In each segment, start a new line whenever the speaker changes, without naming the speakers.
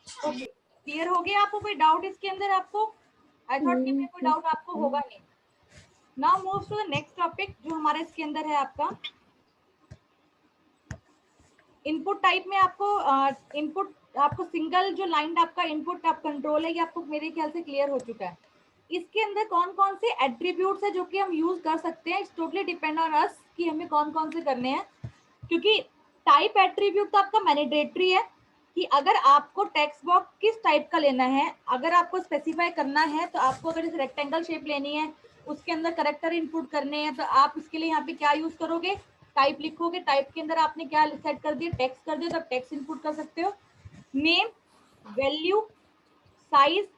Okay, clear हो गया? आपको कोई डाउट इसके अंदर? आपको आई थॉट कि मैं कोई डाउट आपको होगा नहीं। Now move to the next topic जो हमारा इसके अंदर है आपका इनपुट टाइप में। आपको इनपुट आपको सिंगल जो लाइन आपका इनपुट आप कंट्रोल है ये आपको मेरे ख्याल से क्लियर हो चुका है। इसके अंदर कौन कौन से एट्रीब्यूट्स है जो कि हम यूज कर सकते हैं, it's totally depend on us कि हमें कौन कौन से करने हैं। क्योंकि टाइप एट्रीब्यूट तो आपका मैंडेटरी है कि अगर आपको टेक्स्ट बॉक्स किस टाइप का लेना है, अगर आपको स्पेसिफाई करना है तो आपको अगर इस रेक्टेंगल शेप लेनी है उसके अंदर करेक्टर इनपुट करने हैं तो आप इसके लिए यहाँ पे क्या यूज करोगे, टाइप लिखोगे। टाइप के अंदर आपने क्या सेट कर दिया, टेक्स्ट कर दिया, तो टेक्स्ट इनपुट कर सकते हो। Name, value, size,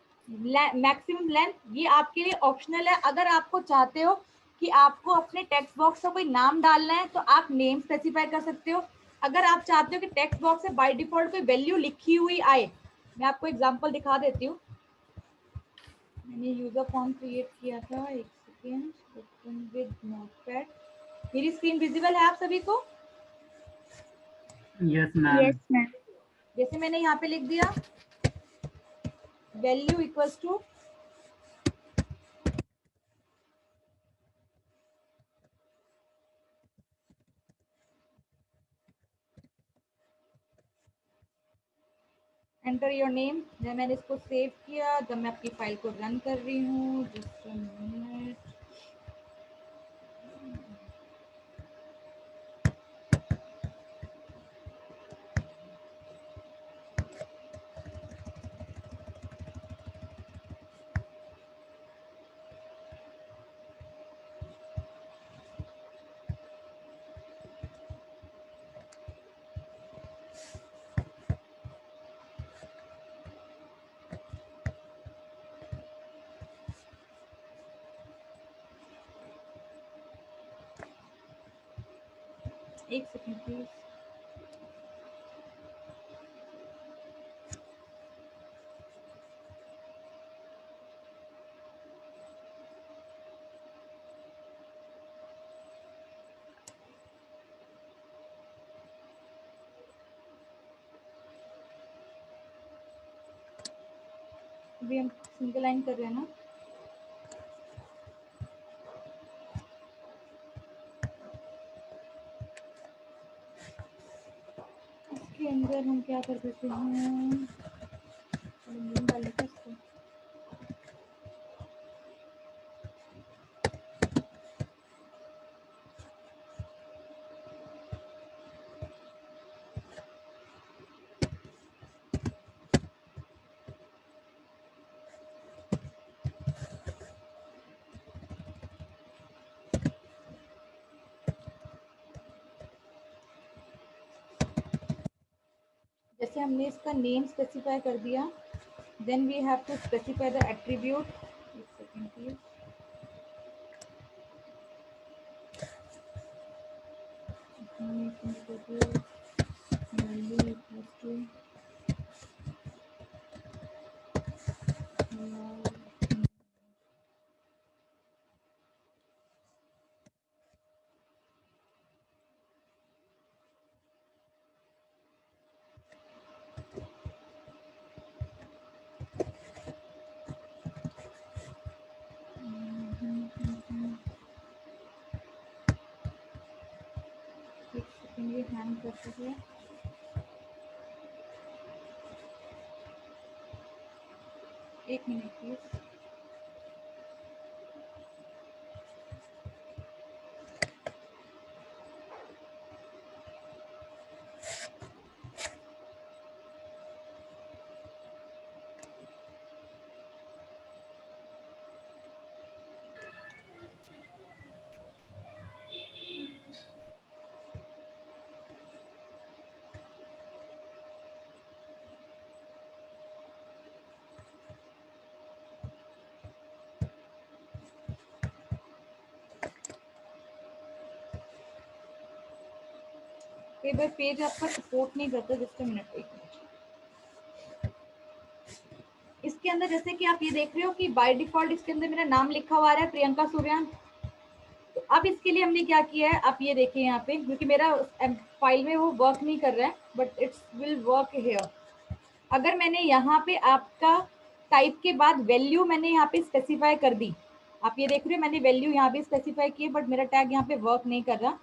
maximum length ये आपके लिए ऑप्शनल है। अगर आपको चाहते हो कि आपको अपने टेक्स्ट बॉक्स का कोई नाम डालना है तो आप नेम स्पेसिफाई कर सकते हो। अगर आप चाहते हो कि टेक्स्ट बॉक्स में बाय डिफॉल्ट कोई वैल्यू लिखी हुई आए, मैं आपको एग्जांपल दिखा देती हूँ। मैंने यूजर फॉर्म क्रिएट किया था, एक सेकेंड, ओपन विद नोटपैड। मेरी स्क्रीन विजिबल है आप सभी को?
Yes ma'am.
जैसे मैंने यहाँ पे लिख दिया value equals to enter your name. जब मैंने इसको सेव किया, जब मैं आपकी फाइल को रन कर रही हूँ, जस्ट अ मिनट, एक सेकेंड प्लीज। अभी हम सिंगल लाइन कर रहे हैं ना। इसके अंदर हम क्या कर सकते हैं, डालने का इसको। जैसे हमने इसका नेम स्पेसिफाई कर दिया, then we have to specify the attribute. एक second please. Value equals to ये हैंग कर सकते हैं। एक मिनट प्लीज। कई बार पेज आपका सपोर्ट नहीं करता, जस्ट मिनट, एक मिनट। इसके अंदर जैसे कि आप ये देख रहे हो कि बाय डिफॉल्ट इसके अंदर मेरा नाम लिखा हुआ है प्रियंका सूर्यान। तो अब इसके लिए हमने क्या किया है, आप ये देखिए यहाँ पे, क्योंकि मेरा फाइल में वो वर्क नहीं कर रहा है, but it's will work here. अगर मैंने यहाँ पे आपका टाइप के बाद वैल्यू मैंने यहाँ पे स्पेसिफाई कर दी, आप ये देख रहे हो मैंने वैल्यू यहाँ पे स्पेसिफाई की है, बट मेरा टैग यहाँ पे वर्क नहीं कर रहा।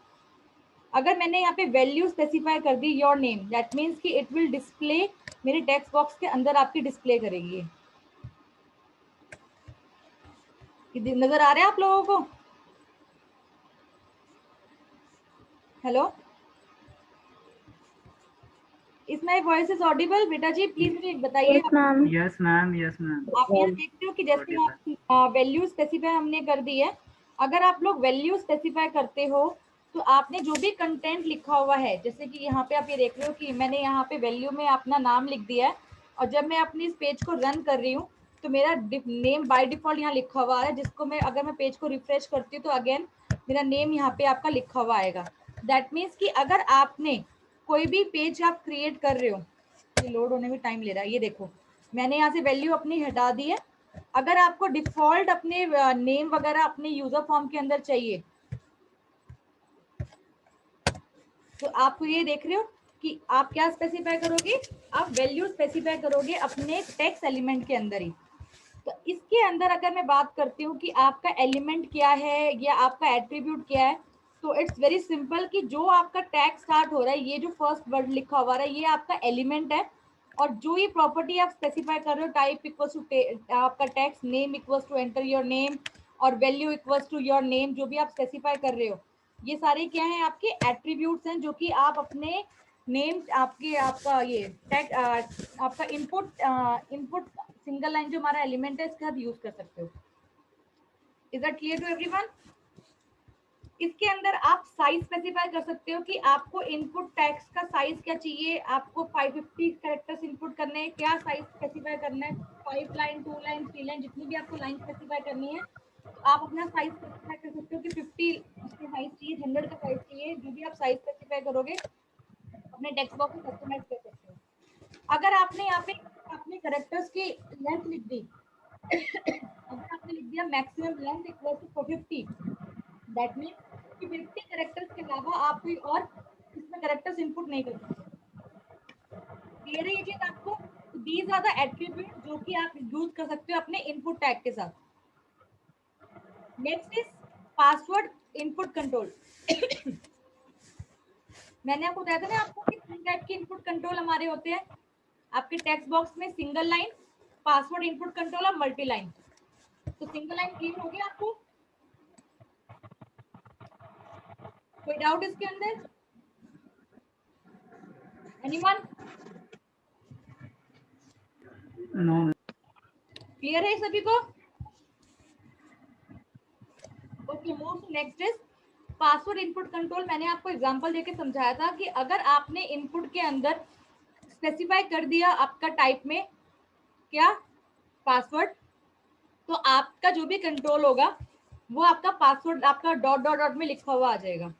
अगर मैंने यहाँ पे वैल्यू स्पेसिफाई कर दी योर नेम, दैट मीन्स कि इट विल डिस्प्ले मेरे टेक्स्ट बॉक्स के अंदर आपकी डिस्प्ले करेगी। नजर आ रहा है आप लोगों को? Hello, is my voice is Audible? बेटा जी प्लीज मुझे बताइए।
Yes ma'am.
Yes ma'am, yes ma'am.
आप यहाँ देखते हो कि जैसे आप वैल्यू स्पेसिफाई हमने कर दी है। अगर आप लोग वैल्यू स्पेसिफाई करते हो तो आपने जो भी कंटेंट लिखा हुआ है, जैसे कि यहाँ पे आप ये देख रहे हो कि मैंने यहाँ पे वैल्यू में अपना नाम लिख दिया है, और जब मैं अपनी इस पेज को रन कर रही हूँ तो मेरा नेम बाय डिफॉल्ट यहाँ लिखा हुआ है, जिसको मैं अगर मैं पेज को रिफ्रेश करती हूँ तो अगेन मेरा नेम यहाँ पे आपका लिखा हुआ आएगा। दैट मीन्स कि अगर आपने कोई भी पेज आप क्रिएट कर रहे हो, ये लोड होने में टाइम ले रहा है, ये देखो मैंने यहाँ से वैल्यू अपनी हटा दी है। अगर आपको डिफॉल्ट अपने नेम वगैरह अपने यूजर फॉर्म के अंदर चाहिए तो आपको ये देख रहे हो कि आप क्या स्पेसिफाई करोगे, आप वैल्यू स्पेसिफाई करोगे अपने टेक्स्ट एलिमेंट के अंदर ही। तो इसके अंदर अगर मैं बात करती हूँ कि आपका एलिमेंट क्या है या आपका एट्रीब्यूट क्या है, तो इट्स वेरी सिंपल कि जो आपका टैग स्टार्ट हो रहा है, ये जो फर्स्ट वर्ड लिखा हुआ है ये आपका एलिमेंट है, और जो ये प्रॉपर्टी आप स्पेसिफाई कर रहे हो टाइप इक्वल्स टू आपका text name equals to enter your name और value equals to your name, जो भी आप स्पेसिफाई कर रहे हो ये सारे क्या हैं आपके एट्रीब्यूट्स हैं, जो कि आप अपने नेम आपके आपका ये टैग आपका इनपुट सिंगल लाइन जो हमारा एलिमेंट है इसके साथ यूज कर सकते हो। Is that clear to everyone? इसके अंदर आप साइज स्पेसिफाई कर सकते हो कि आपको इनपुट टेक्स्ट का साइज क्या चाहिए, आपको 550 कैरेक्टर्स इनपुट करने हैं, क्या साइज स्पेसिफाई करना है, 5 लाइन 2 लाइन 3 लाइन जितनी भी आपको लाइन स्पेसिफाई करनी है, तो आप अपना साइज स्पेसिफाई कर सकते हो कि 50 उसका साइज चाहिए, 100 का साइज चाहिए, जो भी आप साइज स्पेसिफाई करोगे अपने टेक्स्ट बॉक्स में कस्टमाइज कर सकते हो। अगर आपने यहाँ पे अपने कैरेक्टर्स की लेंथ लिख दी अगर आपने लिख दिया maximum length equal to 450, that mean कि 50 कैरेक्टर्स के अलावा आप कोई और इसमें कैरेक्टर्स इनपुट नहीं कर सकते। क्लियर है ये चीज आपको? दीज आर द एट्रीब्यूट जो कि आप यूज कर सकते हो अपने इनपुट टैग के साथ। Next is password input control. मैंने आपको बताया था ना आपको कि 3 टाइप के इनपुट कंट्रोल हमारे होते हैं आपके टेक्स्ट बॉक्स में, single line, password input control और मल्टी लाइन। तो सिंगल लाइन क्लियर हो गया आपको? कोई डाउट इसके अंदर? एनीवन?
नो।
क्लियर है सभी को? Okay, move to next is password input control. मैंने आपको एग्जांपल देके समझाया था कि अगर आपने इनपुट के अंदर स्पेसिफाई कर दिया आपका टाइप में क्या पासवर्ड, तो आपका जो भी कंट्रोल होगा वो आपका पासवर्ड आपका डॉट डॉट डॉट में लिखा हुआ आ जाएगा।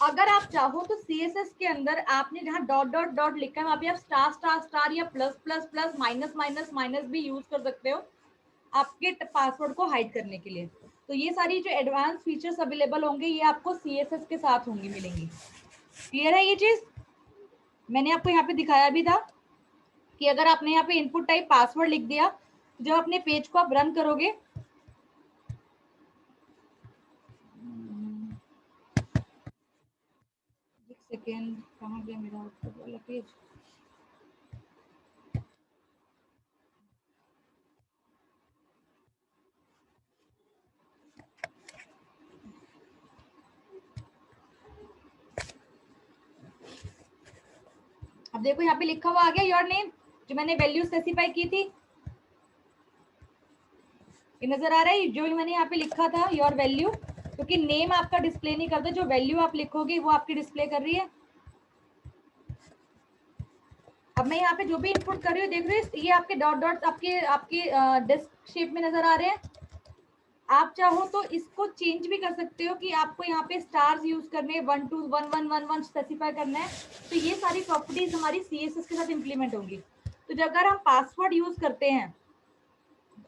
अगर आप चाहो तो सीएसएस के अंदर आपने जहाँ डॉट डॉट डॉट लिखा है वहां पे आप स्टार स्टार स्टार या plus plus plus minus minus minus भी यूज कर सकते हो आपके पासवर्ड को हाइड करने के लिए। तो ये सारी जो एडवांस फीचर्स अवेलेबल होंगे ये आपको सीएसएस के साथ होंगी मिलेंगी। क्लियर है ये चीज? मैंने आपको यहाँ पे दिखाया भी था कि अगर आपने यहाँ पे इनपुट टाइप पासवर्ड लिख दिया तो जब अपने पेज को आप रन करोगे, एक सेकेंड कहाँ गया मेरा वाला पेज? अब देखो यहाँ पे लिखा हुआ आ गया योर नेम, जो मैंने वैल्यू स्पेसिफाई की थी, ये नजर आ रहा है जो मैंने यहाँ पे लिखा था योर वैल्यू, क्योंकि नेम आपका डिस्प्ले नहीं करता, जो वैल्यू आप लिखोगे वो आपकी डिस्प्ले कर रही है। अब मैं यहाँ पे जो भी इनपुट कर रही हूँ देख रहे हो ये आपके डॉट डॉट आपके आपके डिस्क शेप में नजर आ रहे हैं। आप चाहो तो इसको चेंज भी कर सकते हो कि आपको यहाँ पे स्टार्स यूज करने 1 2 1 1 1 1 स्पेसिफाई करना है, तो ये सारी प्रॉपर्टीज हमारी सीएसएस के साथ इंप्लीमेंट होंगी। तो जब अगर हम पासवर्ड यूज करते हैं,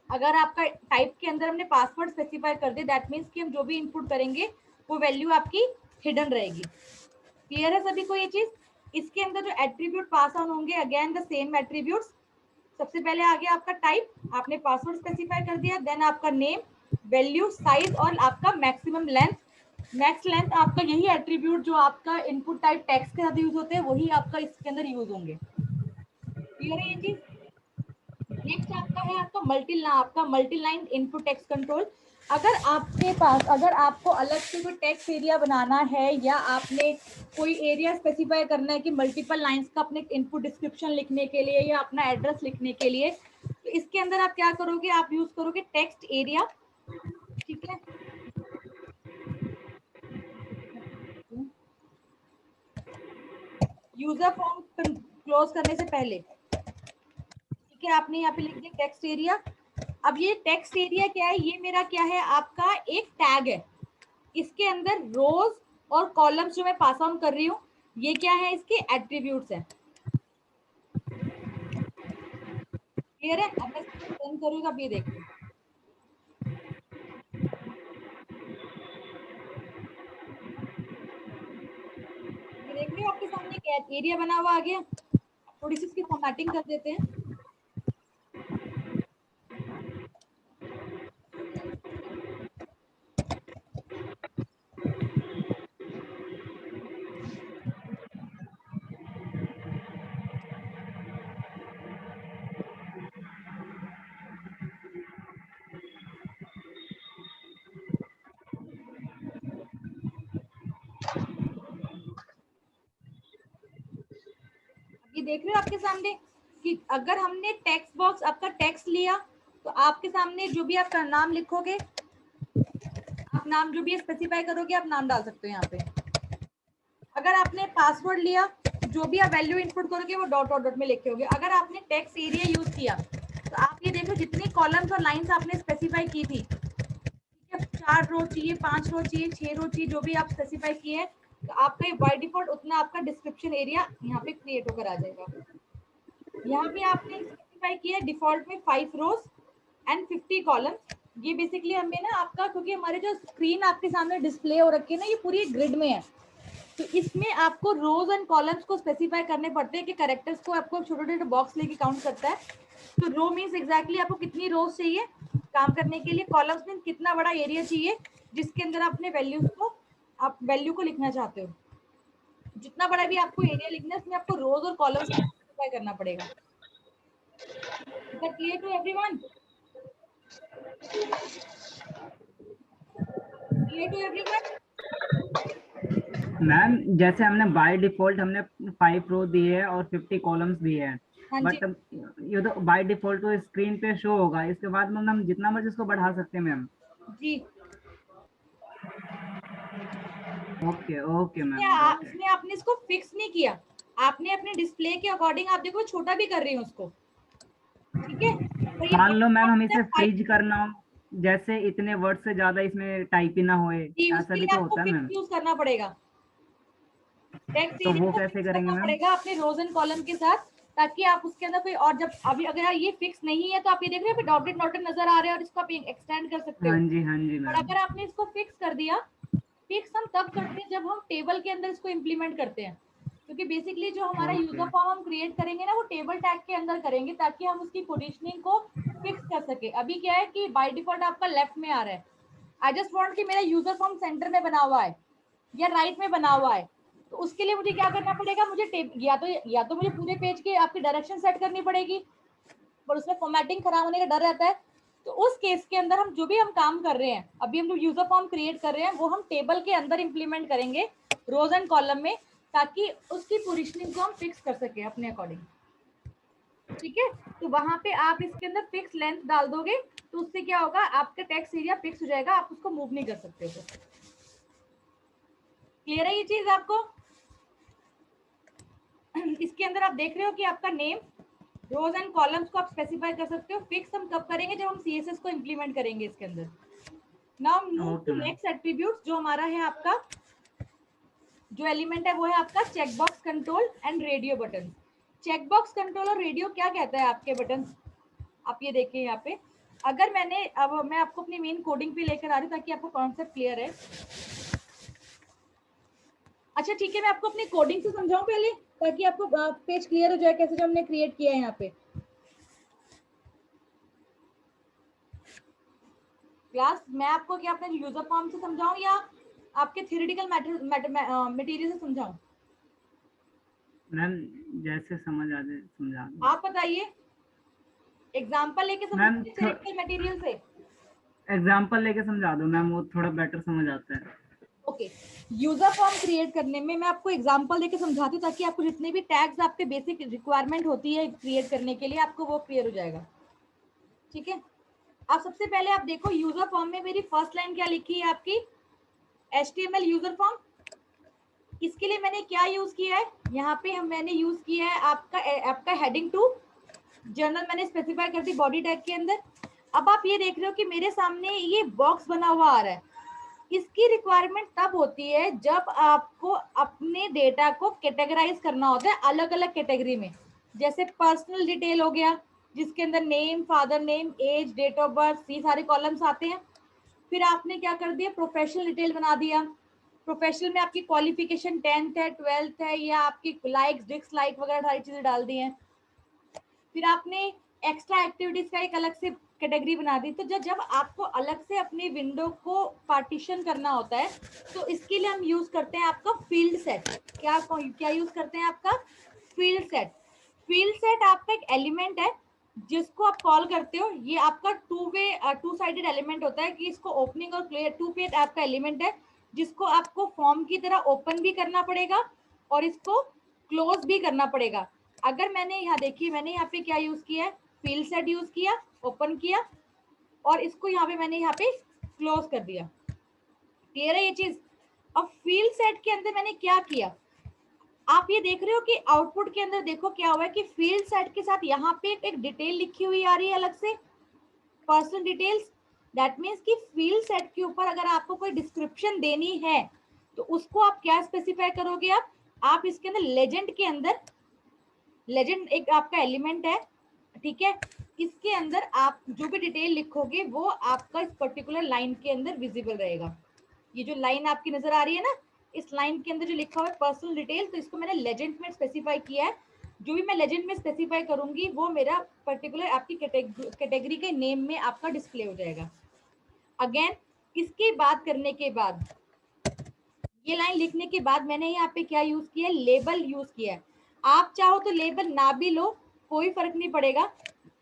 अगर आपका टाइप के अंदर हमने पासवर्ड स्पेसिफाई कर दिया, दैट मीन्स कि हम जो भी इनपुट करेंगे वो वैल्यू आपकी हिडन रहेगी। क्लियर है सभी को ये चीज? इसके अंदर जो एट्रीब्यूट पास ऑन होंगे अगेन द सेम एट्रीब्यूट्स। सबसे पहले आ गया आपका टाइप, आपने पासवर्ड स्पेसिफाई कर दिया, देन आपका नेम, वैल्यू, साइज और आपका मैक्सिमम लेंथ। मैक्स लेंथ आपका यही एट्रीब्यूट जो आपका इनपुट टाइप टेक्स्ट के साथ यूज होते हैं वही आपका इसके अंदर यूज होंगे। क्लियर है ये चीज? नेक्स्ट आपका है आपका multi line input text control. अगर आपके पास, अगर आपको अलग से कोई टेक्स्ट एरिया बनाना है या आपने कोई एरिया स्पेसिफाई करना है कि मल्टीपल लाइंस का अपने इनपुट डिस्क्रिप्शन लिखने के लिए या अपना एड्रेस लिखने के लिए, तो इसके अंदर आप क्या करोगे, आप यूज करोगे टेक्स्ट एरिया। ठीक है, यूजर फॉर्म क्लोज करने से पहले, ठीक है, आपने यहाँ पे लिख दिया टेक्स्ट एरिया। अब ये टेक्स्ट एरिया क्या है, ये मेरा क्या है, आपका एक टैग है। इसके अंदर रोज और कॉलम्स जो मैं पास ऑन कर रही हूँ ये क्या है, इसके एट्रीब्यूट्स हैं। क्लियर है? अब मैं इसको रन करूंगा, अब ये देखिए, ये देख रहे हो आपके सामने एक एरिया बना हुआ आ गया। थोड़ी सी इसकी फॉर्मेटिंग कर देते हैं। ये देख रहे हो आपके सामने कि अगर हमने टेक्स्ट बॉक्स आपका टेक्स्ट लिया तो आपके सामने जो भी आपका नाम लिखोगे, आप नाम जो भी स्पेसिफाई करोगे आप नाम डाल सकते हो यहाँ पे। अगर आपने पासवर्ड लिया, जो भी आप वैल्यू इनपुट करोगे वो डॉट डॉट डॉट में लिखे होगे। अगर आपने टेक्स्ट एरिया यूज किया तो आप ये देखो जितनी कॉलम्स और लाइंस आपने स्पेसिफाई की थी, 4 रो चाहिए, 5 रो चाहिए, 6 रो चाहिए, जो भी आप स्पेसिफाई किए हैं, तो आपका बाय डिफॉल्ट उतना आपका डिस्क्रिप्शन एरिया यहाँ पे क्रिएट होकर आ जाएगा। यहाँ पे आपने स्पेसिफाई किया डिफॉल्ट में 5 रोज एंड 50 कॉलम। ये बेसिकली हमें ना आपका, क्योंकि हमारे जो स्क्रीन आपके सामने डिस्प्ले हो रखी है ना, ये पूरी ग्रिड में है, तो इसमें आपको रोज एंड कॉलम्स को स्पेसिफाई करने पड़ते हैं कि कैरेक्टर्स को आपको छोटे छोटे बॉक्स लेके काउंट करता है। तो रो मीन्स एग्जैक्टली आपको कितनी रोज चाहिए काम करने के लिए, कॉलम्स मीन्स कितना बड़ा एरिया चाहिए जिसके अंदर अपने वैल्यूज को, आप वैल्यू को लिखना चाहते हो। जितना बड़ा भी आपको एरिया लिखना है उसमें आपको रोज और कॉलम्स स्पेसिफाई करना पड़ेगा। Is that clear to everyone? Clear to everyone?
Ma'am जैसे हमने बाय डिफॉल्ट हमने 5 रो दिए है और 50 कॉलम्स दिए हैं,
हाँ जी
बट ये तो बाय डिफॉल्ट तो स्क्रीन पे शो होगा, इसके बाद में हम जितना मर्जी इसको बढ़ा सकते हैं मैम।
जी।
Okay okay ma'am, okay.
इसमें आपने इसको फिक्स नहीं किया, आपने अपने डिस्प्ले के अकॉर्डिंग, आप देखो छोटा भी कर रही हूँ उसको, ठीक है, तो ये
मान लो मैम हम इसे
फाइव।
फ्रीज करना हो, जैसे इतने वर्ड से ज्यादा इसमें टाइप ही ना होए,
जी,
ऐसा
उसके
भी
लिए
तो
आपको
होता है
फिक्स
मैम।
यूज करना पड़ेगा, टेक्स्ट
तो
एरिया
वो
को
कैसे
फिक्स
करेंगे
करना
मैम?
पड़ेगा अपने रोज एंड कॉलम के साथ, ताकि आप उसके अंदर कोई और, जब अभी अगर ये फिक्स नहीं है तो आप ये देख रहे हो डॉटेड डॉटेड नजर आ रहे हैं और इसको आप एक्सटेंड कर सकते हो।
हाँ जी
और
मैम।
अगर आपने इसको फिक्स कर दिया, फिक्स हम तब करते हैं जब हम टेबल के अंदर इसको इम्प्लीमेंट करते हैं, क्योंकि बेसिकली जो हमारा यूजर
ओके
फॉर्म हम क्रिएट करेंगे ना वो टेबल टैग के अंदर करेंगे ताकि हम उसकी पोजीशनिंग को फिक्स कर सके। अभी क्या है कि बाय डिफॉल्ट आपका लेफ्ट में आ रहा है, आई जस्ट वांट कि मेरा यूजर फॉर्म सेंटर में बना हुआ है या राइट में बना हुआ है, तो उसके लिए मुझे क्या करना पड़ेगा, मुझे या तो मुझे पूरे पेज के आपकी डायरेक्शन सेट करनी पड़ेगी, पर उसमें फॉर्मेटिंग खराब होने का डर रहता है। तो उस केस के अंदर हम जो भी हम काम कर रहे हैं, अभी हम जो यूजर फॉर्म क्रिएट कर रहे हैं वो हम टेबल के अंदर इंप्लीमेंट करेंगे रोज एंड कॉलम में, ताकि उसकी पोजिशनिंग को हम फिक्स कर सके अपने अकॉर्डिंग। ठीक है, तो वहां पे आप इसके अंदर फिक्स लेंथ डाल दोगे तो उससे क्या होगा, आपका टेक्स्ट एरिया फिक्स हो जाएगा, आप उसको मूव नहीं कर सकते हो। क्लियर है ये चीज आपको? इसके अंदर आप देख रहे हो कि आपका नेम, रोज एंड कॉलम्स को आप स्पेसिफाई कर सकते हो। फिक्स हम कब करेंगे, जब हम सीएसएस को इंप्लीमेंट करेंगे इसके अंदर। Now move
okay
to
ma'am.
Next attribute, जो हमारा है आपका जो एलिमेंट है वो है आपका checkbox control and radio button. Checkbox control और रेडियो क्या कहता है आपके बटन, आप ये देखिए यहाँ पे। अगर मैंने, अब मैं आपको अपनी मेन कोडिंग पे लेकर आ रही हूँ ताकि आपको कॉन्सेप्ट क्लियर है। अच्छा ठीक है, मैं आपको अपनी कोडिंग से समझाऊं पहले, ताकि आपको पेज क्लियर हो जाए कैसे जो हमने क्रिएट किया है यहाँ पे। क्लास मैं आपको क्या अपने यूजर फॉर्म से समझाऊं या आपके थ्योरेटिकल मटेरियल से समझाऊं?
मैम जैसे समझ आ जाए समझा दो।
आप बताइए, एग्जांपल लेके
मैम
समझाइए थ्योरेटिकल मटेरियल से।
एग्जाम्पल लेके समझा दो मैम, वो थोड़ा बेटर समझ आता है।
ओके, यूजर फॉर्म क्रिएट करने में मैं आपको एग्जांपल देके समझाती हूँ, ताकि आपको जितने भी टैग्स आपके बेसिक रिक्वायरमेंट होती है क्रिएट करने के लिए, आपको वो क्लियर हो जाएगा। ठीक है, अब सबसे पहले आप देखो यूजर फॉर्म में मेरी फर्स्ट लाइन क्या लिखी है आपकी, HTML यूजर फॉर्म। इसके लिए मैंने क्या यूज किया है, यहाँ पे मैंने यूज किया है आपका हेडिंग टू जर्नल, मैंने स्पेसिफाई कर दी बॉडी टैग के अंदर। अब आप ये देख रहे हो कि मेरे सामने ये बॉक्स बना हुआ आ रहा है। इसकी रिक्वायरमेंट तब होती है जब आपको अपने डेटा को कैटेगराइज करना होता है अलग अलग कैटेगरी में। जैसे पर्सनल डिटेल हो गया, जिसके अंदर name, father name, age, date of birth, ये सारे कॉलम्स आते हैं। फिर आपने क्या कर दिया, प्रोफेशनल डिटेल बना दिया। प्रोफेशनल में आपकी क्वालिफिकेशन 10th है, 12th है, या आपकी लाइक्स डिसलाइक वगैरह सारी चीजें डाल दी हैं। फिर आपने एक्स्ट्रा एक्टिविटीज का एक अलग से कैटेगरी बना दी। तो जब आपको अलग से अपनी विंडो को पार्टीशन करना होता है, तो इसके लिए हम यूज करते हैं आपका फील्ड सेट। क्या यूज करते हैं आपका फील्ड सेट। फील्ड सेट आपका एक एलिमेंट है जिसको आप कॉल करते हो। ये आपका टू साइडेड एलिमेंट होता है कि इसको ओपनिंग और क्लियर टू पे आपका एलिमेंट है, जिसको आपको फॉर्म की तरह ओपन भी करना पड़ेगा और इसको क्लोज भी करना पड़ेगा। अगर मैंने यहाँ देखिए, मैंने यहाँ पे क्या यूज किया है, फील्ड सेट यूज किया, ओपन किया और इसको यहाँ पे मैंने यहाँ पे क्लोज कर दिया। क्लियर है ये चीज? अब फील्ड सेट के अंदर मैंने क्या किया, आप ये देख रहे हो कि आउटपुट के अंदर देखो क्या हुआ है कि फील्ड सेट के साथ यहाँ पे एक डिटेल लिखी हुई आ रही है अलग से, पर्सनल डिटेल्स। दैट मीन्स कि फील्ड सेट के ऊपर अगर आपको कोई डिस्क्रिप्शन देनी है तो उसको आप क्या स्पेसिफाई करोगे, आप इसके अंदर लेजेंड के अंदर, लेजेंड एक आपका एलिमेंट है, ठीक है, इसके अंदर आप जो भी डिटेल लिखोगे वो आपका इस पर्टिकुलर लाइन के अंदर विजिबल रहेगा। ये जो लाइन आपकी नजर आ रही है ना, इस लाइन के अंदर जो लिखा हुआ है पर्सनल डिटेल, तो इसको मैंने लेजेंड में स्पेसिफाई किया है। जो भी मैं लेजेंड में स्पेसिफाई करूंगी वो मेरा पर्टिकुलर आपकी कैटेगरी के नेम में आपका डिस्प्ले हो जाएगा। अगेन इसकी बात करने के बाद, ये लाइन लिखने के बाद मैंने यहाँ पे क्या यूज किया है, लेबल यूज किया है। आप चाहो तो लेबल ना भी लो, कोई फर्क नहीं पड़ेगा।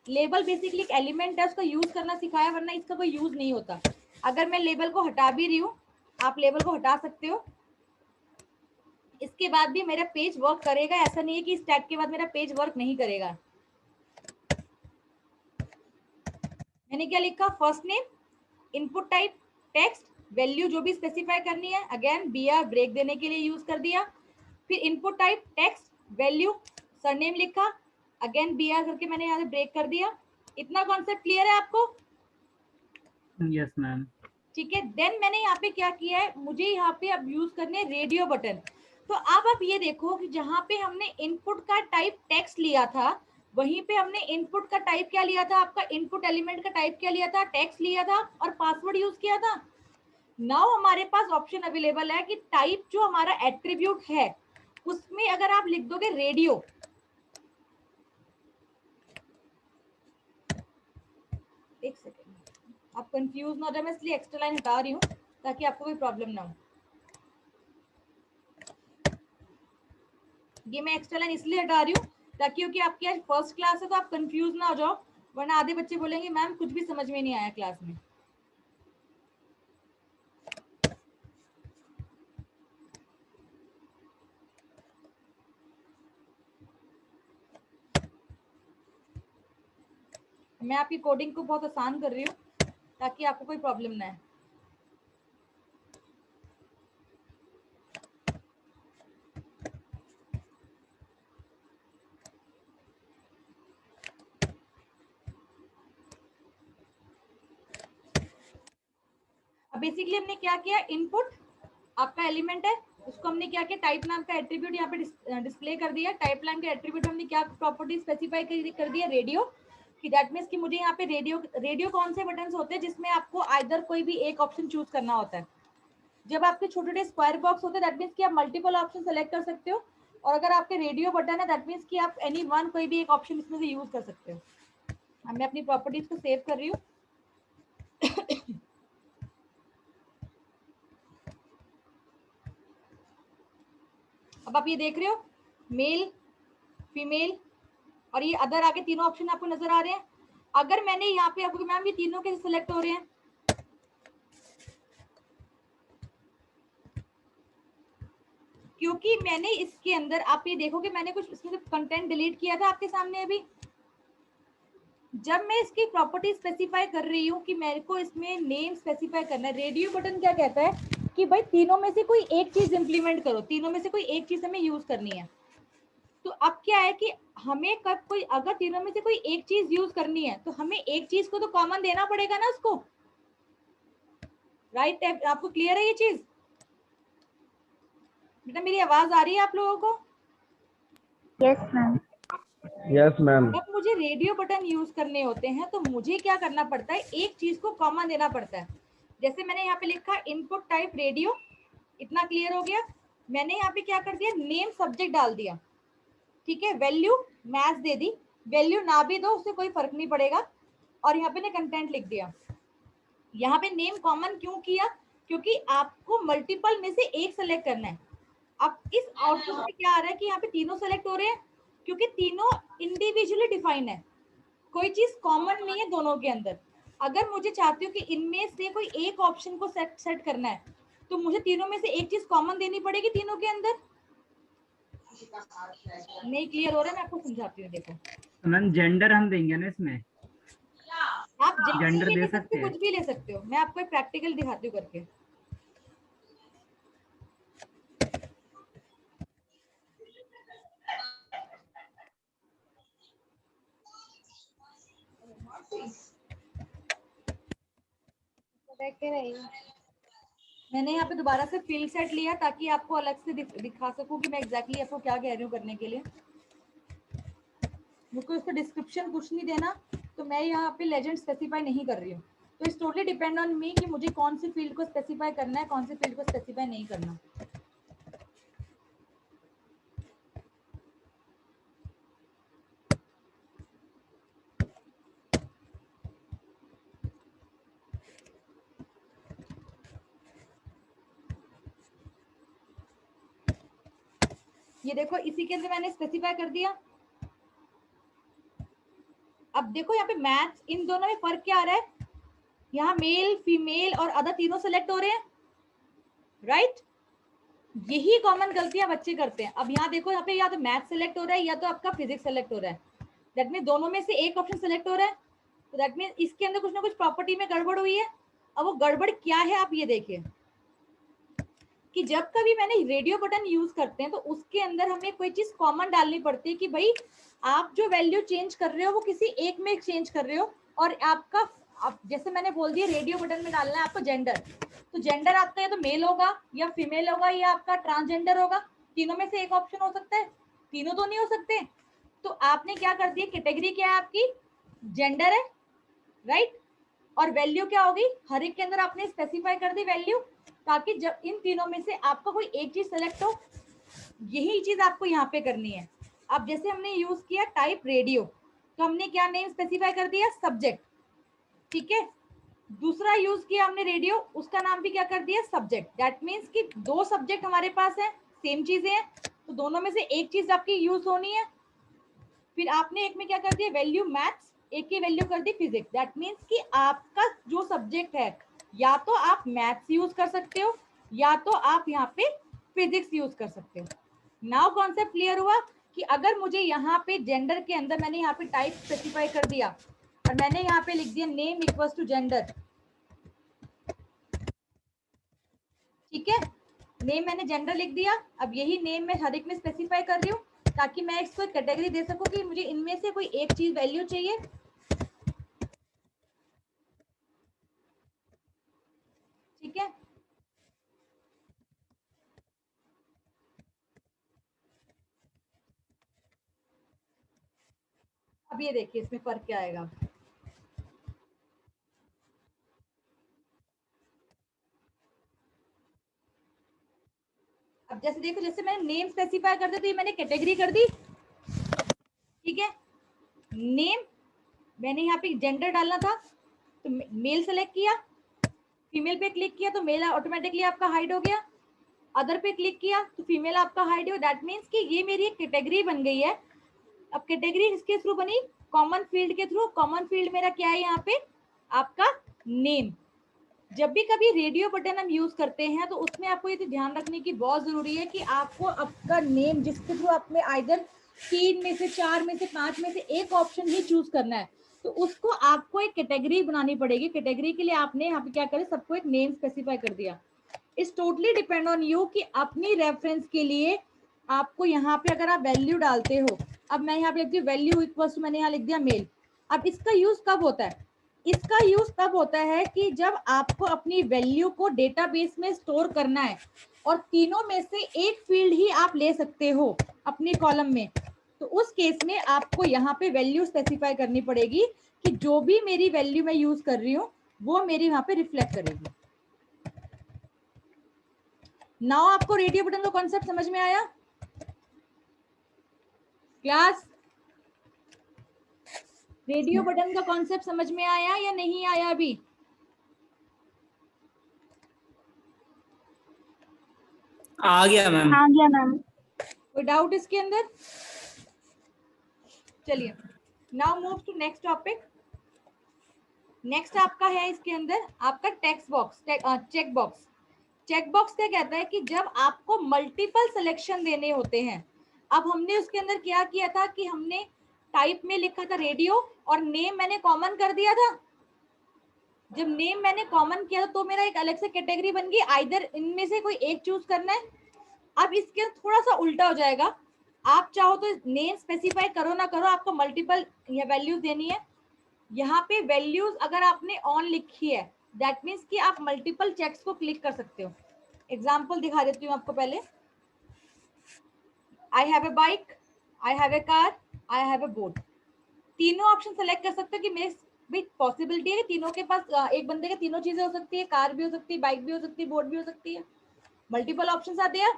लेबल बेसिकली एक एलिमेंट है, उसका यूज करना सिखाया, वरना इसका कोई यूज नहीं होता। अगर मैं लेबल को हटा भी रही हूँ, आप लेबल को हटा सकते हो, इसके बाद भी मेरा पेज वर्क करेगा। ऐसा नहीं है कि इस टैग के बाद मेरा पेज वर्क नहीं करेगा। मैंने क्या लिखा, first name, input type text, value जो भी स्पेसिफाई करनी है, अगेन BR ब्रेक देने के लिए यूज कर दिया। फिर input type text value, surname लिखा, अगेन BR करके मैंने यहाँ से ब्रेक कर दिया। इतना कॉन्सेप्ट क्लियर है आपको?
Yes ma'am.
ठीक है, देन मैंने यहाँ पे क्या किया है, मुझे यहाँ पे अब यूज करने रेडियो बटन। तो अब आप ये देखो कि जहाँ पे हमने इनपुट का टाइप टेक्स्ट लिया था, वहीं पे हमने इनपुट का टाइप क्या लिया था, आपका इनपुट एलिमेंट का टाइप क्या लिया था, टेक्स्ट लिया था और पासवर्ड यूज किया था। नाउ हमारे पास ऑप्शन अवेलेबल है कि टाइप जो हमारा एट्रीब्यूट है उसमें अगर आप लिख दोगे रेडियो, एक सेकेंड आप कंफ्यूज ना हो जाए, मैं इसलिए एक्स्ट्रा लाइन हटा रही हूँ ताकि आपको कोई प्रॉब्लम ना हो। ये मैं एक्स्ट्रा लाइन इसलिए हटा रही हूँ ताकि क्योंकि आपकी आज फर्स्ट क्लास है तो आप कंफ्यूज ना हो जाओ, वरना आधे बच्चे बोलेंगे मैम कुछ भी समझ में नहीं आया क्लास में। मैं आपकी कोडिंग को बहुत आसान कर रही हूँ ताकि आपको कोई प्रॉब्लम ना है। अब बेसिकली हमने क्या किया, इनपुट आपका एलिमेंट है, उसको हमने क्या किया, टाइप नाम का एट्रीब्यूट यहाँ पे डिस्प्ले कर दिया। टाइप नाम के एट्रीब्यूट हमने क्या प्रॉपर्टी स्पेसिफाई कर दिया, रेडियो, कि दैट मीन्स कि मुझे यहाँ पे रेडियो कौन से बटन्स होते हैं जिसमें आपको आइदर कोई भी एक ऑप्शन चूज करना होता है। जब आपके छोटे छोटे स्क्वायर बॉक्स होते हैं दैट मीन्स कि आप मल्टीपल ऑप्शन सेलेक्ट कर सकते हो, और अगर आपके रेडियो बटन है दैट मीन्स कि आप एनी वन कोई भी एक ऑप्शन इसमें से यूज कर सकते हो। अब मैं अपनी प्रॉपर्टीज को सेव कर रही हूँ। अब आप ये देख रहे हो मेल, फीमेल और ये अदर आगे तीनों ऑप्शन आपको नजर आ रहे हैं। अगर मैंने यहाँ पे आपको मैम ये तीनों कैसे सिलेक्ट हो रहे हैं, क्योंकि मैंने इसके अंदर आप ये देखोगे मैंने कुछ इसमें कंटेंट डिलीट किया था आपके सामने अभी। जब मैं इसकी प्रॉपर्टी स्पेसिफाई कर रही हूँ कि मेरे को इसमें नेम स्पेसिफाई करना है, रेडियो बटन क्या कहता है कि भाई तीनों में से कोई एक चीज इंप्लीमेंट करो, तीनों में से कोई एक चीज हमें यूज करनी है। तो अब क्या है कि हमें कब कोई अगर तीनों में से कोई एक चीज यूज करनी है तो हमें एक चीज को तो कॉमन देना पड़ेगा ना उसको, राइट? आपको क्लियर है ये चीज? बेटा मेरी आवाज आ रही है आप लोगों को?
Yes ma'am.
Yes ma'am.
जब मुझे रेडियो बटन यूज करने होते हैं तो मुझे क्या करना पड़ता है, एक चीज को कॉमन देना पड़ता है। जैसे मैंने यहाँ पे लिखा इनपुट टाइप रेडियो, इतना क्लियर हो गया। मैंने यहाँ पे क्या कर दिया, नेम सब्जेक्ट डाल दिया, ठीक है, वैल्यू मैच दे दी, वैल्यू ना भी दो उससे कोई फर्क नहीं पड़ेगा, और यहाँ पे ने कंटेंट लिख दिया। यहाँ पे नेम कॉमन क्यों किया, क्योंकि आपको मल्टीपल में से एक सेलेक्ट करना है। अब इस आउटपुट में क्या आ रहा है कि यहाँ पे तीनों सेलेक्ट हो रहे हैं क्योंकि तीनों इंडिविजुअली डिफाइन है, कोई चीज कॉमन नहीं है दोनों के अंदर। अगर मुझे चाहती हूँ कि इनमें से कोई एक ऑप्शन को सेट करना है तो मुझे तीनों में से एक चीज कॉमन देनी पड़ेगी तीनों के अंदर। नहीं क्लियर हो रहा है, मैं आपको समझाती हूँ। देखो
तो मैम जेंडर हम देंगे ना इसमें,
आप जेंडर
जेंडर
भी
दे
ले सकते
सकते
हो,
हैं?
कुछ भी ले सकते हो, मैं आपको एक प्रैक्टिकल दिखाती हूँ करके। मैंने यहाँ पे दोबारा से फील्ड सेट लिया ताकि आपको अलग से दिखा सकूं कि मैं एग्जैक्टली आपको क्या कह रही हूँ करने के लिए। मुझको इसका डिस्क्रिप्शन कुछ नहीं देना, तो मैं यहाँ पे लेजेंड स्पेसिफाई नहीं कर रही हूँ। तो it's totally depend on me कि मुझे कौन सी फील्ड को स्पेसिफाई करना है, कौन सी फील्ड को स्पेसिफाई नहीं करना। ये देखो इसी के अंदर मैंने स्पेसिफाई कर दिया। अब देखो यहाँ पे मैच, इन दोनों में फर्क क्या आ रहा है, यहाँ मेल फीमेल और अदर तीनों सेलेक्ट हो रहे हैं, राइट? यही कॉमन गलतियां बच्चे करते हैं। अब यहाँ देखो, यहाँ पे या तो मैथ सेलेक्ट हो रहा है या तो आपका फिजिक्स सेलेक्ट हो रहा है, दैट मीन दोनों में से एक ऑप्शन सेलेक्ट हो रहा है, तो दैट मीन इसके अंदर कुछ ना कुछ प्रॉपर्टी में गड़बड़ हुई है। अब वो गड़बड़ क्या है आप ये देखिए कि जब कभी मैंने रेडियो बटन यूज करते हैं तो उसके अंदर हमें कोई चीज कॉमन डालनी पड़ती है कि भाई आप जो वैल्यू चेंज कर रहे हो वो किसी एक में चेंज कर रहे हो, और आपका आप जैसे मैंने बोल दिया रेडियो बटन में डालना है आपको जेंडर, तो जेंडर आपका या तो मेल होगा या फीमेल होगा या आपका ट्रांसजेंडर होगा, तीनों में से एक ऑप्शन हो सकता है, तीनों तो नहीं हो सकते। तो आपने क्या कर दिया, कैटेगरी क्या है आपकी, जेंडर है, राइट? और वैल्यू क्या होगी, हर एक के अंदर आपने स्पेसिफाई कर दी वैल्यू, ताकि जब इन तीनों में से आपका कोई एक चीज सेलेक्ट हो, यही चीज आपको यहाँ पे करनी है। अब जैसे हमने यूज किया टाइप रेडियो, तो हमने क्या नेम स्पेसिफाई कर दिया, सब्जेक्ट, ठीक है। दूसरा यूज किया हमने रेडियो, उसका नाम भी क्या कर दिया, सब्जेक्ट। दैट मीन्स कि दो सब्जेक्ट हमारे पास है, सेम चीजें हैं, तो दोनों में से एक चीज आपकी यूज होनी है। फिर आपने एक में क्या कर दिया, वैल्यू मैथ्स, एक की वैल्यू कर दी फिजिक्स। दैट मीन्स कि आपका जो सब्जेक्ट है या तो आप मैथ्स यूज कर सकते हो या तो आप यहाँ पे फिजिक्स यूज कर सकते हो। नाउ कॉन्सेप्ट क्लियर हुआ कि अगर मुझे यहाँ पे जेंडर के अंदर मैंने यहाँ पे टाइप स्पेसिफाई कर दिया और मैंने यहाँ पे लिख दिया नेम इक्वल्स टू जेंडर, ठीक है, नेम मैंने जेंडर लिख दिया। अब यही नेम मैं हर एक में स्पेसिफाई कर रही हूँ ताकि मैं इसको कैटेगरी दे सकूं कि मुझे इनमें से कोई एक चीज वैल्यू चाहिए, ठीक है। अब ये देखिए इसमें फर्क क्या आएगा, अब जैसे देखो, जैसे मैंने नेम स्पेसिफाई कर दिया तो ये मैंने कैटेगरी कर दी, ठीक है। नेम मैंने यहाँ पे जेंडर डालना था तो मेल सेलेक्ट किया, फीमेल पे क्लिक किया तो मेल ऑटोमेटिकली आपका हाइड हो गया, अदर पे क्लिक किया तो फीमेल आपका हाइड हो। दैट मीन्स कि ये मेरी एक कैटेगरी बन गई है। अब कैटेगरी किसके थ्रू बनी? कॉमन फील्ड के थ्रू। कॉमन फील्ड मेरा क्या है यहाँ पे? आपका नेम। जब भी कभी रेडियो बटन हम यूज करते हैं तो उसमें आपको ये ध्यान रखने की बहुत जरूरी है कि आपको आपका नेम जिसके थ्रू आप में आइदर 3 में से 4 में से 5 में से एक ऑप्शन ही चूज करना है, तो उसको आपको एक कैटेगरी बनानी पड़ेगी। कैटेगरी के लिए आपने यहाँ पे क्या करें, सबको एक नेम स्पेसिफाई कर दिया। It's totally depend on you कि अपनी रेफरेंस के लिए आपको यहाँ पे अगर आप वैल्यू डालते हो, अब मैं यहाँ पे लिखती हूँ वैल्यू इक्वल्स टू, मैंने यहाँ लिख दिया मेल। अब इसका यूज कब होता है? इसका यूज तब होता है कि जब आपको अपनी वैल्यू को डेटाबेस में स्टोर करना है और तीनों में से एक फील्ड ही आप ले सकते हो अपनी कॉलम में, तो उस केस में आपको यहाँ पे वैल्यू स्पेसिफाई करनी पड़ेगी कि जो भी मेरी वैल्यू मैं यूज कर रही हूँ वो मेरी यहाँ पे रिफ्लेक्ट करेगी। नाउ आपको रेडियो बटन का कॉन्सेप्ट समझ में आया क्लास? रेडियो बटन का कॉन्सेप्ट समझ में आया या नहीं आया अभी?
आ गया मैम।
आ गया मैम।
कोई डाउट इसके अंदर? चलिए, now move to next topic. Next आपका है इसके अंदर आपका text box, check box. Check box क्या कहता है कि जब आपको मल्टीपल सिलेक्शन देने होते हैं। अब हमने उसके अंदर क्या किया था कि हमने टाइप में लिखा था रेडियो और नेम मैंने कॉमन कर दिया था। जब नेम मैंने कॉमन किया तो मेरा एक अलग से कैटेगरी बन गई, आइदर इनमें से कोई एक चूज करना है। अब इसके थोड़ा सा उल्टा हो जाएगा, आप चाहो तो नेम स्पेसिफाई करो ना करो, आपको मल्टीपल वैल्यूज देनी है। यहाँ पे वैल्यूज अगर आपने ऑन लिखी है दैट मीन्स कि आप मल्टीपल चेक्स को क्लिक कर सकते हो। एग्जाम्पल दिखा देती हूँ आपको पहले। I have a bike, I have a car, I have a boat. तीनों ऑप्शन सेलेक्ट कर सकते हो कि मेरे भी पॉसिबिलिटी है कि तीनों के पास एक बंदे के तीनों चीजें हो सकती है, कार भी हो सकती है, बाइक भी हो सकती है, बोट भी हो सकती है। मल्टीपल ऑप्शंस आते हैं।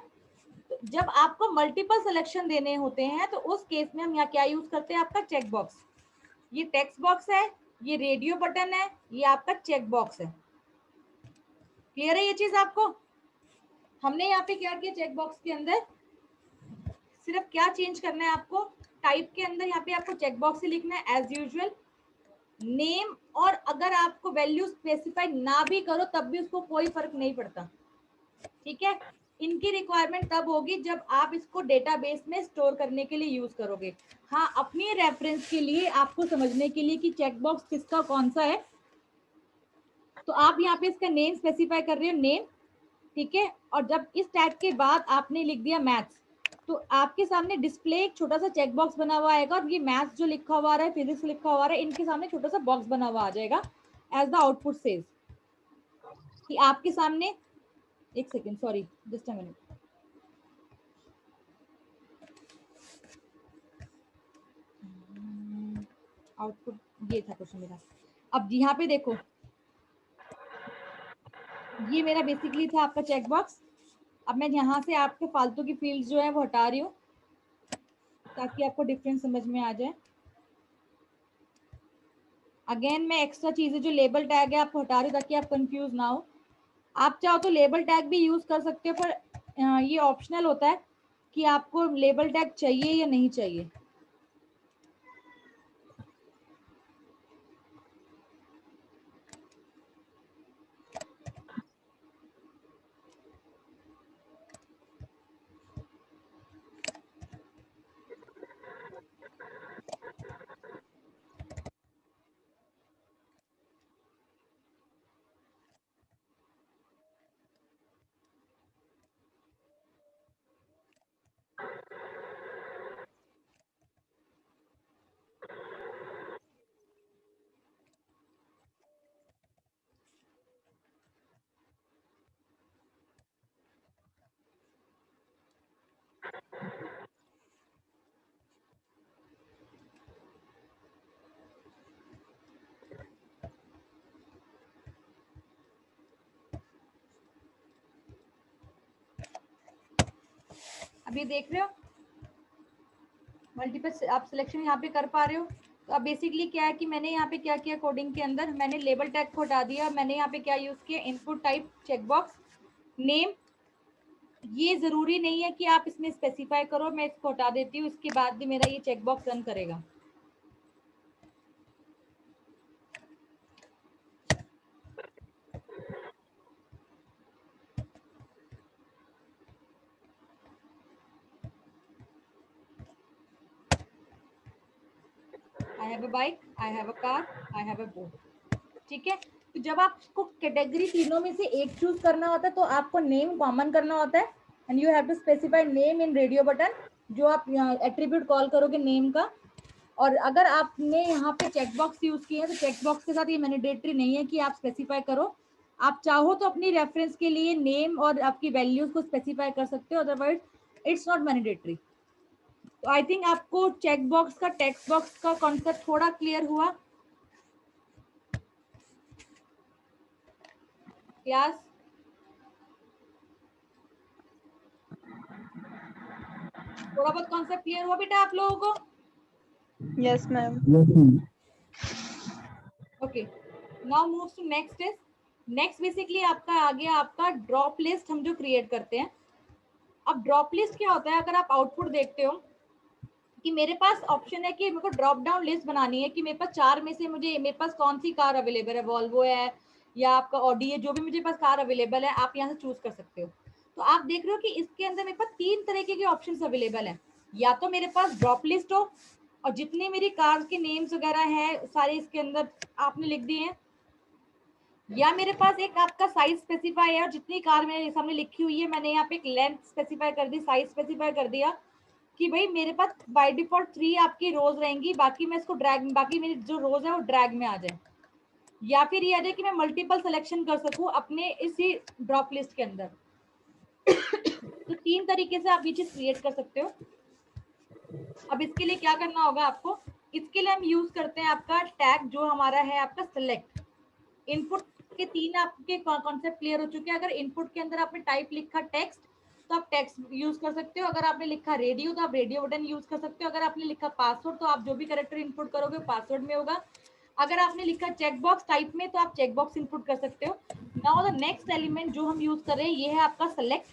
तो जब आपको मल्टीपल सिलेक्शन देने होते हैं तो उस केस में हम यहाँ क्या यूज करते हैं? आपका चेक बॉक्स। ये टेक्स्ट बॉक्स है, ये रेडियो बटन है, ये आपका चेक बॉक्स है। क्लियर है ये चीज आपको? हमने यहाँ पे क्या किया, चेक बॉक्स के अंदर सिर्फ क्या चेंज करना है आपको? टाइप के अंदर यहाँ पे आपको चेक बॉक्स ही लिखना है एज यूजुअल नेम, और अगर आपको वैल्यू स्पेसिफाई ना भी करो तब भी उसको कोई फर्क नहीं पड़ता, ठीक है। इनकी रिक्वायरमेंट तब होगी जब आप इसको डेटाबेस में स्टोर करने के लिए यूज करोगे। हाँ, अपनी रेफरेंस के लिए आपको समझने के लिए कि चेक बॉक्स किसका कौन सा है, तो आप यहाँ पे इसका नेम स्पेसिफाई कर रहे हो, नेम, ठीक है। और जब इस टैग के बाद आपने लिख दिया मैथ्स, तो आपके सामने डिस्प्ले एक छोटा सा चेक बॉक्स बना हुआ आएगा और ये मैथ्स जो लिखा हुआ है, फिजिक्स लिखा हुआ है, इनके सामने छोटा सा बॉक्स बना हुआ आ जाएगा एज द आउटपुट सेज कि आपके सामने, एक second sorry just a minute, output ये था क्वेश्चन मेरा। अब यहाँ पे देखो, ये मेरा बेसिकली था आपका चेक बॉक्स। अब मैं यहाँ से आपके फालतू की फील्ड्स जो है वो हटा रही हूँ ताकि आपको डिफरेंस समझ में आ जाए। अगेन मैं एक्स्ट्रा चीजें जो लेबल टैग है आपको हटा रही हूँ ताकि आप कंफ्यूज ना हो। आप चाहो तो लेबल टैग भी यूज कर सकते हो, पर ये ऑप्शनल होता है कि आपको लेबल टैग चाहिए या नहीं चाहिए। अभी देख रहे हो मल्टीपल आप सिलेक्शन यहाँ पे कर पा रहे हो। तो अब बेसिकली क्या है कि मैंने यहाँ पे क्या किया, कोडिंग के अंदर मैंने लेबल टैग को हटा दिया। मैंने यहाँ पे क्या यूज किया, इनपुट टाइप चेकबॉक्स नेम। ये जरूरी नहीं है कि आप इसमें स्पेसिफाई करो, मैं इसको हटा देती हूँ, इसके बाद भी मेरा ये चेकबॉक्स रन करेगा। I have a bike, I have a car, I have a boat. ठीक है, तो जब आपको कैटेगरी तीनों में से एक चूज करना होता है तो आपको नेम कॉमन करना होता है and you have to specify name in radio button, जो आप एट्रीब्यूट कॉल करोगे नेम का। और अगर आपने यहाँ पे चेकबॉक्स यूज किए हैं तो चेकबॉक्स के साथ ये मैंडेटरी नहीं है कि आप स्पेसिफाई करो। आप चाहो तो अपनी रेफरेंस के लिए नेम और आपकी वैल्यूज को स्पेसिफाई कर सकते हो, अदरवाइज इट्स नॉट मैंडेटरी। तो आई थिंक आपको चेकबॉक्स का टेक्स्ट बॉक्स का कॉन्सेप्ट थोड़ा क्लियर हुआ क्लास? थोड़ा बहुत कॉन्सेप्ट क्लियर हुआ बेटा आप लोगों को?
Yes ma'am.
Okay, now move to next is, next basically आपका आ गया आपका ड्रॉप लिस्ट हम जो क्रिएट करते हैं। अब ड्रॉप लिस्ट क्या होता है, अगर आप आउटपुट देखते हो कि मेरे पास ऑप्शन है कि मेरे को ड्रॉप डाउन लिस्ट बनानी है कि मेरे पास 4 में से मुझे मेरे पास कौन सी कार अवेलेबल है, वॉल्वो है या आपका ऑडी है, जो भी मुझे पास कार अवेलेबल है आप यहाँ से चूज कर सकते हो। तो आप देख रहे हो कि इसके अंदर मेरे पास 3 तरीके के ऑप्शंस अवेलेबल है। या तो मेरे पास ड्रॉप लिस्ट हो और जितनी मेरी कार के नेम्स वगैरह हैं सारे इसके अंदर आपने लिख दिए हैं, या मेरे पास एक आपका साइज स्पेसिफाई है और जितनी कार मेरे सामने लिखी हुई है मैंने यहाँ पे एक लेंथ स्पेसिफाई कर दी, साइज स्पेसिफाई कर दिया कि भाई मेरे पास बाय डिफॉल्ट 3 आपकी रोज रहेंगी, बाकी मैं इसको ड्रैग, बाकी मेरी जो रोज है वो ड्रैग में आ जाए। या फिर ये आ जाए कि मैं मल्टीपल सिलेक्शन कर सकूं अपने इसी ड्रॉप लिस्ट के अंदर। तो 3 तरीके से आप ये चीज क्रिएट कर सकते हो। अब इसके लिए क्या करना होगा आपको, इसके लिए हम यूज करते हैं आपका टैग जो हमारा है आपका सिलेक्ट। इनपुट के 3 आपके कॉन्सेप्ट क्लियर हो चुके हैं। अगर इनपुट के अंदर आपने टाइप लिखा टेक्स्ट तो आप टेक्स्ट यूज कर सकते हो, अगर आपने लिखा रेडियो तो आप रेडियो बटन यूज कर सकते हो, अगर आपने लिखा पासवर्ड तो आप जो भी कैरेक्टर इनपुट करोगे पासवर्ड में होगा, अगर आपने लिखा चेकबॉक्स टाइप में तो आप चेकबॉक्स इनपुट कर सकते हो। नाउ द नेक्स्ट एलिमेंट जो हम यूज कर रहे हैं ये है आपका सेलेक्ट।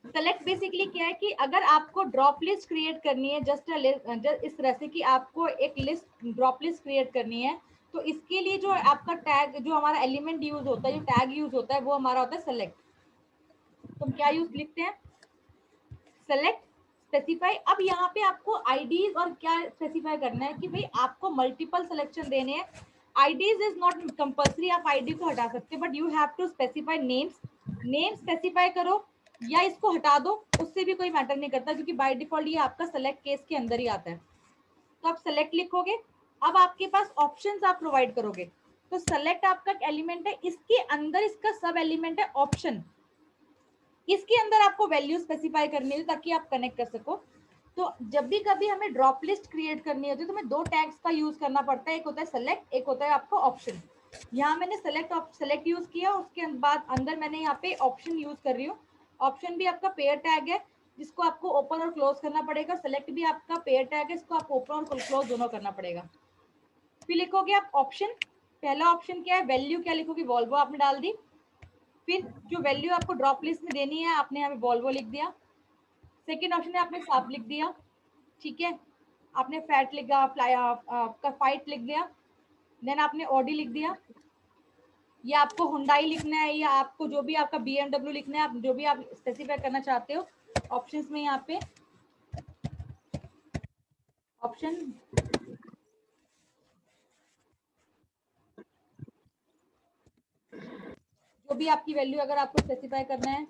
सेलेक्ट बेसिकली क्या है कि अगर आपको ड्रॉप लिस्ट क्रिएट करनी है जस्ट इस तरह से कि आपको एक लिस्ट ड्रॉप लिस्ट क्रिएट करनी है, तो इसके लिए जो आपका टैग जो हमारा एलिमेंट यूज होता है, जो टैग यूज होता है वो हमारा होता है सेलेक्ट। तो हम क्या यूज लिखते हैं, सेलेक्ट स्पेसिफाई। अब यहाँ पे आपको आईडीज और क्या स्पेसिफाई करना है कि भाई आपको मल्टीपल सिलेक्शन देने हैं। आईडीज इज नॉट कंपल्सरी, आप आईडी को हटा सकते हैं, but you have to specify names. Name specify करो या इसको हटा दो, उससे भी कोई मैटर नहीं करता क्योंकि बाय डिफॉल्ट ये आपका सेलेक्ट केस के अंदर ही आता है। तो आप सेलेक्ट लिखोगे, अब आपके पास ऑप्शंस आप प्रोवाइड करोगे। तो सेलेक्ट आपका एलिमेंट है, इसके अंदर इसका सब एलिमेंट है ऑप्शन, इसके अंदर आपको वैल्यू स्पेसिफाई करनी है ताकि आप कनेक्ट कर सको। तो जब भी कभी हमें ड्रॉप लिस्ट क्रिएट करनी होती है तो हमें 2 टैग्स का यूज करना पड़ता है, एक होता है सेलेक्ट, एक होता है आपका ऑप्शन। यहाँ मैंने सेलेक्ट यूज किया, उसके बाद अंदर मैंने यहाँ पे ऑप्शन यूज कर रही हूँ। ऑप्शन भी आपका पेयर टैग है जिसको आपको ओपन और क्लोज करना पड़ेगा, सेलेक्ट भी आपका पेयर टैग है इसको आपको ओपन और क्लोज दोनों करना पड़ेगा। फिर लिखोगे आप ऑप्शन, पहला ऑप्शन क्या है, वैल्यू क्या लिखोगे, वॉल्वो आपने डाल दी। फिर जो वैल्यू आपको ड्रॉप लिस्ट में देनी है आपने यहाँ पे वॉल्वो लिख दिया। सेकेंड ऑप्शन है आपने साफ लिख दिया, ठीक है, आपने फैट लिखा, आपका फाइट लिख दिया, देन आपने ऑडी लिख दिया, या आपको हुंडई लिखना है या आपको जो भी आपका BMW लिखना है, आप जो भी आप स्पेसिफाई करना चाहते हो ऑप्शंस में यहाँ पे ऑप्शन जो भी आपकी वैल्यू अगर आपको स्पेसिफाई करना है।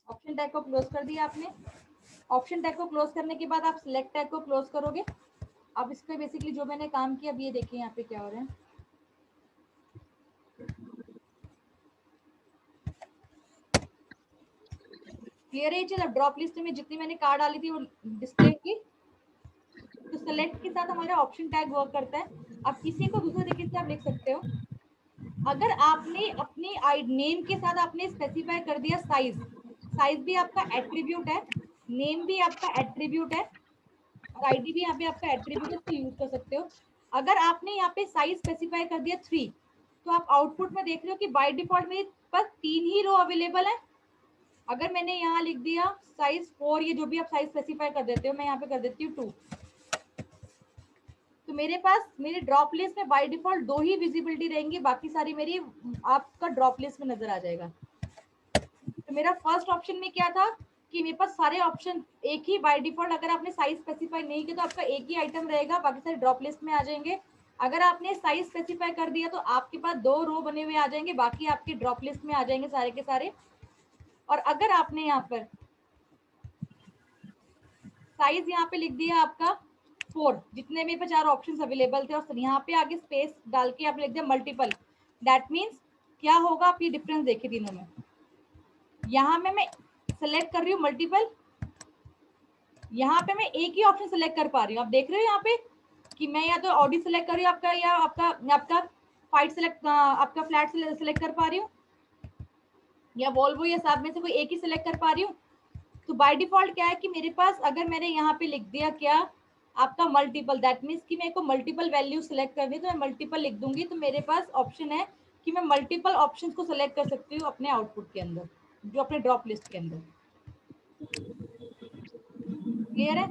ऑप्शन टैग को क्लोज कर दिया आपने। ऑप्शन टैग को क्लोज करने के बाद आप सिलेक्ट टैग को क्लोज करोगे। अब इस पे बेसिकली जो मैंने काम किया अब ये देखिए यहाँ पे क्या हो रहा है। क्लियर है ये चीज? अब ड्रॉप लिस्ट में जितनी मैंने कार डाली थी वो डिस्प्ले की। सेलेक्ट के साथ हमारा ऑप्शन टैग वर्क करता है। अब इसी को दूसरे तरीके से आप लिख सकते हो, अगर आपने अपने नेम के साथ आपने स्पेसिफाई कर दिया साइज, साइज भी आपका एट्रीब्यूट है, नेम भी आपका एट्रीब्यूट है और आईडी भी यहाँ पे आपका एट्रीब्यूट है, तो यूज कर सकते हो। अगर आपने यहाँ पे साइज स्पेसिफाई कर दिया 3, तो आप आउटपुट में देख रहे हो कि बाय डिफॉल्ट मेरे पास 3 ही रो अवेलेबल है। अगर मैंने यहाँ लिख दिया साइज 4, ये जो भी आप साइज स्पेसिफाई कर देते हो, मैं यहाँ पे कर देती हूँ 2, तो मेरे पास मेरे ड्रॉप लिस्ट में बाय डिफॉल्ट 2 ही विजिबिलिटी रहेंगी, बाकी सारी मेरी आपका ड्रॉप लिस्ट में नजर आ जाएगा। तो मेरा फर्स्ट ऑप्शन में क्या था कि मेरे पास सारे ऑप्शन एक ही बाय डिफॉल्ट, अगर आपने साइज स्पेसिफाई नहीं किया तो आपका एक ही आइटम रहेगा, बाकी सारे ड्रॉप लिस्ट में आ जाएंगे। अगर आपने साइज स्पेसिफाई कर दिया तो आपके पास 2 रो बने हुए आ जाएंगे, बाकी आपके ड्रॉप लिस्ट में आ जाएंगे सारे के सारे। और अगर आपने यहाँ पर साइज यहाँ पे लिख दिया आपका 4, जितने मेरे पे 4 ऑप्शंस अवेलेबल थे, और यहाँ पे आगे स्पेस डाल के आपने लिख दिया मल्टीपल, दैट मीन्स क्या होगा, आप ये डिफरेंस देखिए तीनों में। यहाँ में मैं सेलेक्ट कर रही हूँ मल्टीपल, यहाँ पे मैं एक ही ऑप्शन सेलेक्ट कर पा रही हूँ। आप देख रहे हो यहाँ पे कि मैं या तो ऑडी सेलेक्ट कर रही हूँ आपका, या आपका फाइट सेलेक्ट, आपका फ्लैट सेलेक्ट कर पा रही हूँ, या वॉल्वो या साब में से कोई एक ही सेलेक्ट कर पा रही हूँ। तो बाय डिफॉल्ट क्या है कि मेरे पास अगर मैंने यहाँ पे लिख दिया क्या आपका मल्टीपल, दैट मीन्स कि मेरे को मल्टीपल वैल्यू सेलेक्ट करनी है, तो मैं मल्टीपल लिख दूंगी, तो मेरे पास ऑप्शन है कि मैं मल्टीपल ऑप्शंस को सेलेक्ट कर सकती हूँ अपने आउटपुट के अंदर, जो अपने ड्रॉप लिस्ट के अंदर। क्लियर है?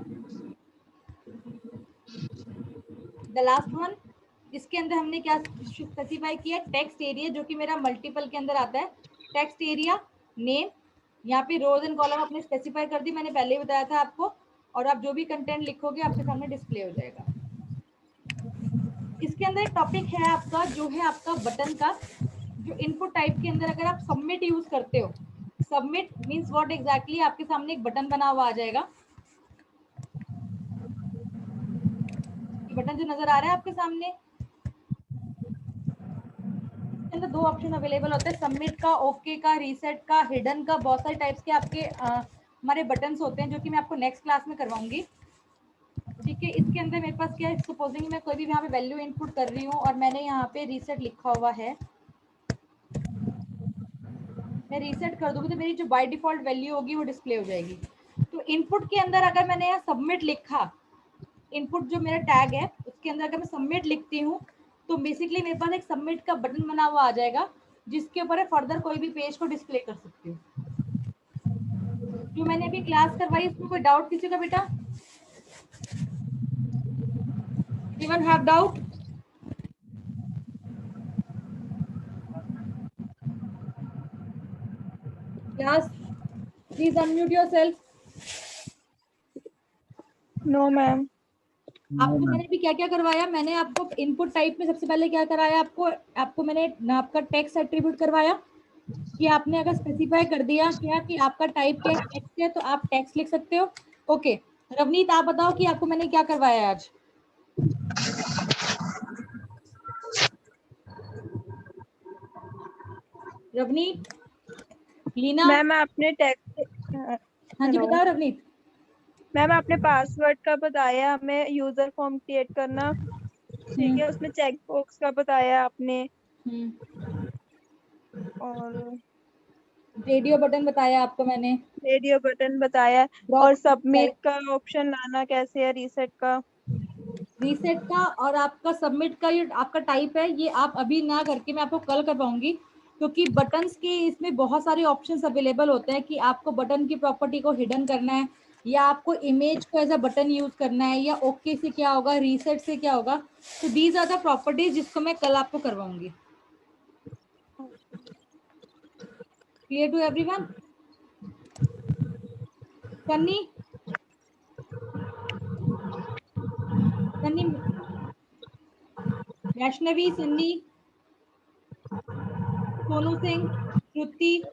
द लास्ट वन, इसके अंदर हमने क्या स्पेसिफाई किया, टेक्स्ट एरिया, जो कि मेरा मल्टीपल के अंदर आता है। टेक्स्ट एरिया, नेम, यहाँ पे रोज एंड कॉलम आपने स्पेसिफाई कर दी, मैंने पहले ही बताया था आपको, और आप जो भी कंटेंट लिखोगे आपके सामने डिस्प्ले हो जाएगा। इसके अंदर एक टॉपिक है आपका, जो है आपका बटन का, जो इनपुट टाइप के अंदर अगर आप सबमिट यूज करते हो, सबमिट मीन्स व्हाट एग्जैक्टली, आपके सामने एक बटन बना हुआ आ जाएगा, बटन जो नजर आ रहा है आपके सामने, इसके अंदर 2 ऑप्शन अवेलेबल होते हैं, सबमिट का, ओके का, रीसेट का, हिडन का, बहुत सारे टाइप्स के आपके हमारे बटन्स होते हैं, जो कि मैं आपको नेक्स्ट क्लास में करवाऊंगी। ठीक है, इसके अंदर मेरे पास क्या है, सपोजिंग मैं कोई भी यहाँ पे वैल्यू इनपुट कर रही हूँ और मैंने यहाँ पे रीसेट लिखा हुआ है, मैं रीसेट कर दूंगी तो मेरी जो बाय डिफॉल्ट वैल्यू होगी वो डिस्प्ले हो जाएगी। तो इनपुट के अंदर अगर मैंने यहाँ सबमिट लिखा, इनपुट जो मेरा टैग है उसके अंदर अगर मैं सबमिट लिखती हूँ, तो बेसिकली मेरे पास एक सबमिट का बटन बना हुआ आ जाएगा, जिसके ऊपर फर्दर कोई भी पेज को डिस्प्ले कर सकती हूँ। जो मैंने अभी क्लास करवाई, उसमें कोई डाउट किसी का बेटा? Anyone have doubt? Class, please unmute yourself.
No ma'am.
आपको मैंने अभी क्या क्या करवाया, मैंने आपको इनपुट टाइप में सबसे पहले क्या कराया, आपको मैंने आपका टेक्स्ट एट्रीब्यूट करवाया, कि आपने अगर स्पेसिफाई कर दिया क्या कि आपका टाइप क्या टेक्स्ट है, तो आप टेक्स्ट लिख सकते हो। ओके, रवनीत आप बताओ कि आपको मैंने क्या करवाया आज? रवनीत, लीना,
मैम आपने टेक्स्ट,
हाँ जी बताओ रवनीत।
मैम आपने पासवर्ड का बताया, हमें यूजर फॉर्म क्रिएट करना, ठीक है, उसमें चेक बॉक्स का बताया आपने, और
रेडियो बटन बताया आपको मैंने,
रेडियो बटन बताया, और सबमिट का ऑप्शन लाना कैसे है, रीसेट का
और आपका सबमिट का ये आपका टाइप है, ये आप अभी ना करके मैं आपको कल करवाऊंगी, क्योंकि बटन्स के इसमें बहुत सारे ऑप्शंस अवेलेबल होते हैं कि आपको बटन की प्रॉपर्टी को हिडन करना है, या आपको इमेज को एज अ बटन यूज करना है, या ओके से क्या होगा, रीसेट से क्या होगा। तो दीज आर द प्रॉपर्टीज जिसको मैं कल आपको करवाऊंगी। Clear to everyone? Sunny, Vaishnavi, Sunny, Sonu Singh, Shruti,